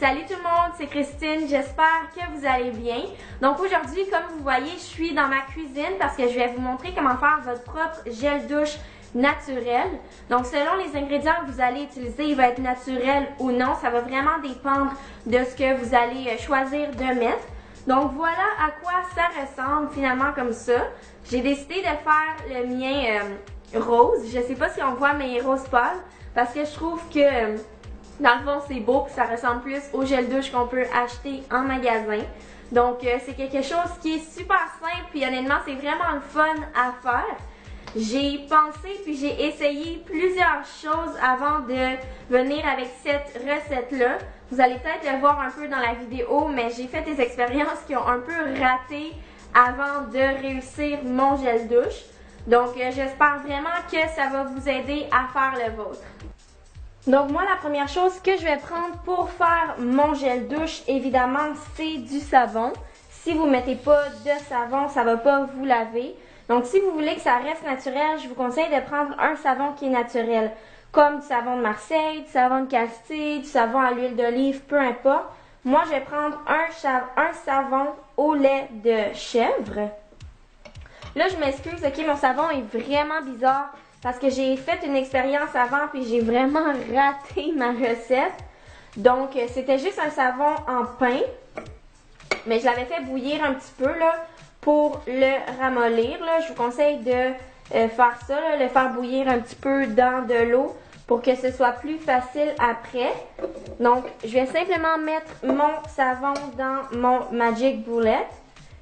Salut tout le monde, c'est Christine, j'espère que vous allez bien. Donc aujourd'hui, comme vous voyez, je suis dans ma cuisine parce que je vais vous montrer comment faire votre propre gel douche naturel. Donc selon les ingrédients que vous allez utiliser, il va être naturel ou non, ça va vraiment dépendre de ce que vous allez choisir de mettre. Donc voilà à quoi ça ressemble finalement comme ça. J'ai décidé de faire le mien rose, je sais pas si on voit mes roses pâles parce que je trouve que dans le fond, c'est beau puis ça ressemble plus au gel douche qu'on peut acheter en magasin. Donc, c'est quelque chose qui est super simple puis honnêtement, c'est vraiment le fun à faire. J'ai pensé puis j'ai essayé plusieurs choses avant de venir avec cette recette-là. Vous allez peut-être le voir un peu dans la vidéo, mais j'ai fait des expériences qui ont un peu raté avant de réussir mon gel douche. Donc, j'espère vraiment que ça va vous aider à faire le vôtre. Donc moi, la première chose que je vais prendre pour faire mon gel douche, évidemment, c'est du savon. Si vous ne mettez pas de savon, ça ne va pas vous laver. Donc si vous voulez que ça reste naturel, je vous conseille de prendre un savon qui est naturel. Comme du savon de Marseille, du savon de Castille, du savon à l'huile d'olive, peu importe. Moi, je vais prendre un savon au lait de chèvre. Là, je m'excuse, ok, mon savon est vraiment bizarre. Parce que j'ai fait une expérience avant puis j'ai vraiment raté ma recette. Donc, c'était juste un savon en pain. Mais je l'avais fait bouillir un petit peu là, pour le ramollir. Là. Je vous conseille de faire ça, là, le faire bouillir un petit peu dans de l'eau pour que ce soit plus facile après. Donc, je vais simplement mettre mon savon dans mon Magic Bullet.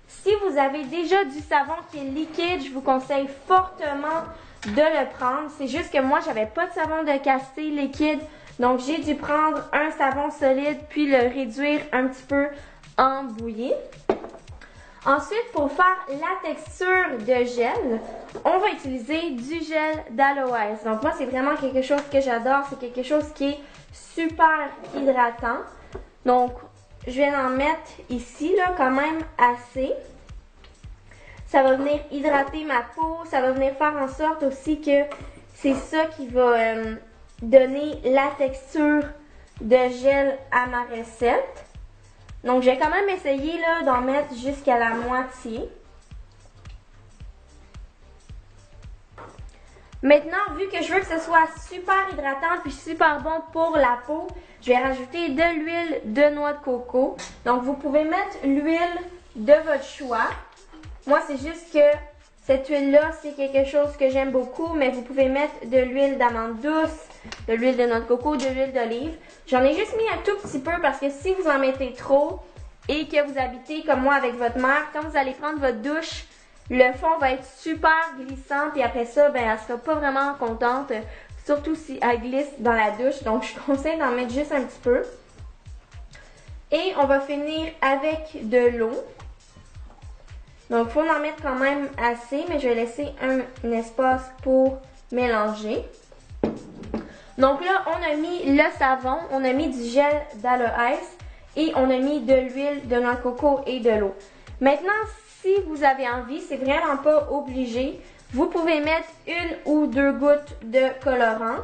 Si vous avez déjà du savon qui est liquide, je vous conseille fortement de le prendre. C'est juste que moi, j'avais pas de savon de Castille liquide. Donc, j'ai dû prendre un savon solide puis le réduire un petit peu en bouillie. Ensuite, pour faire la texture de gel, on va utiliser du gel d'aloès. Donc, moi, c'est vraiment quelque chose que j'adore. C'est quelque chose qui est super hydratant. Donc, je vais en mettre ici, là, quand même assez. Ça va venir hydrater ma peau, ça va venir faire en sorte aussi que c'est ça qui va donner la texture de gel à ma recette. Donc, je vais quand même essayer là d'en mettre jusqu'à la moitié. Maintenant, vu que je veux que ce soit super hydratant puis super bon pour la peau, je vais rajouter de l'huile de noix de coco. Donc, vous pouvez mettre l'huile de votre choix. Moi, c'est juste que cette huile-là, c'est quelque chose que j'aime beaucoup, mais vous pouvez mettre de l'huile d'amande douce, de l'huile de noix de coco, de l'huile d'olive. J'en ai juste mis un tout petit peu parce que si vous en mettez trop et que vous habitez comme moi avec votre mère, quand vous allez prendre votre douche, le fond va être super glissant et après ça, ben, elle sera pas vraiment contente, surtout si elle glisse dans la douche. Donc, je conseille d'en mettre juste un petit peu. Et on va finir avec de l'eau. Donc, il faut en mettre quand même assez, mais je vais laisser un espace pour mélanger. Donc là, on a mis le savon, on a mis du gel d'aloès et on a mis de l'huile de noix de coco et de l'eau. Maintenant, si vous avez envie, c'est vraiment pas obligé, vous pouvez mettre une ou deux gouttes de colorant.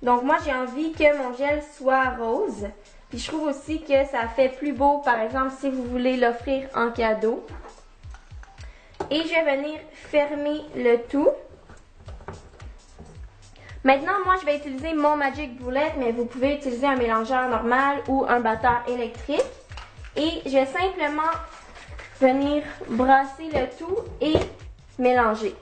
Donc moi, j'ai envie que mon gel soit rose. Puis je trouve aussi que ça fait plus beau, par exemple, si vous voulez l'offrir en cadeau. Et je vais venir fermer le tout. Maintenant, moi, je vais utiliser mon Magic Bullet, mais vous pouvez utiliser un mélangeur normal ou un batteur électrique. Et je vais simplement venir brasser le tout et mélanger.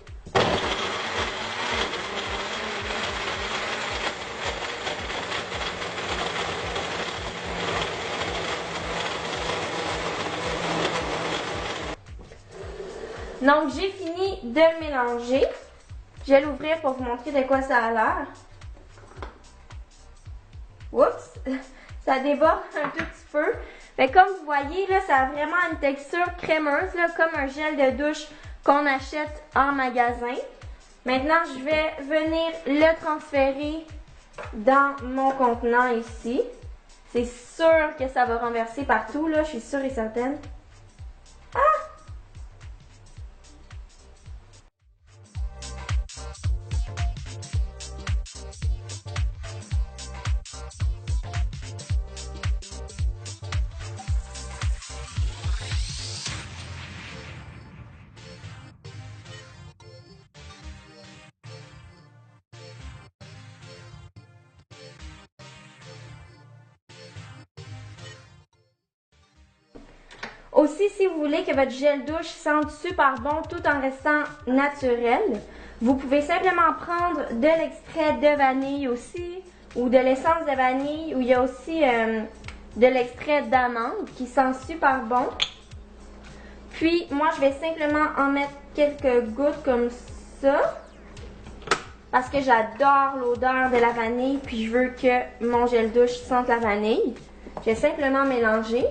Donc, j'ai fini de mélanger. Je vais l'ouvrir pour vous montrer de quoi ça a l'air. Oups! Ça déborde un tout petit peu. Mais comme vous voyez, là, ça a vraiment une texture crémeuse, là, comme un gel de douche qu'on achète en magasin. Maintenant, je vais venir le transférer dans mon contenant ici. C'est sûr que ça va renverser partout, là, je suis sûre et certaine. Ah! Aussi, si vous voulez que votre gel douche sente super bon tout en restant naturel, vous pouvez simplement prendre de l'extrait de vanille aussi, ou de l'essence de vanille, ou il y a aussi de l'extrait d'amande qui sent super bon. Puis, moi, je vais simplement en mettre quelques gouttes comme ça, parce que j'adore l'odeur de la vanille, puis je veux que mon gel douche sente la vanille. Je vais simplement mélanger.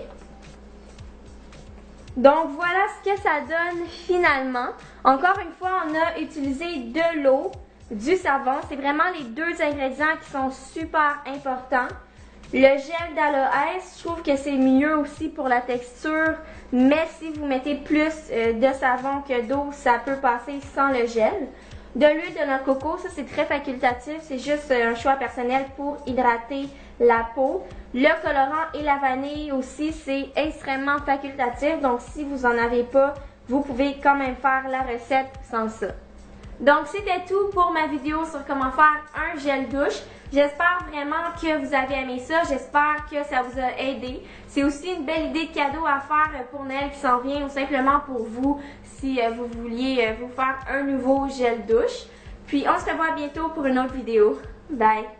Donc voilà ce que ça donne finalement. Encore une fois, on a utilisé de l'eau, du savon. C'est vraiment les deux ingrédients qui sont super importants. Le gel d'aloès, je trouve que c'est mieux aussi pour la texture, mais si vous mettez plus de savon que d'eau, ça peut passer sans le gel. De l'huile de noix de coco, ça c'est très facultatif, c'est juste un choix personnel pour hydrater la peau. Le colorant et la vanille aussi, c'est extrêmement facultatif, donc si vous n'en avez pas, vous pouvez quand même faire la recette sans ça. Donc c'était tout pour ma vidéo sur comment faire un gel douche. J'espère vraiment que vous avez aimé ça, j'espère que ça vous a aidé. C'est aussi une belle idée de cadeau à faire pour Noël qui s'en vient ou simplement pour vous si vous vouliez vous faire un nouveau gel douche. Puis on se revoit bientôt pour une autre vidéo. Bye!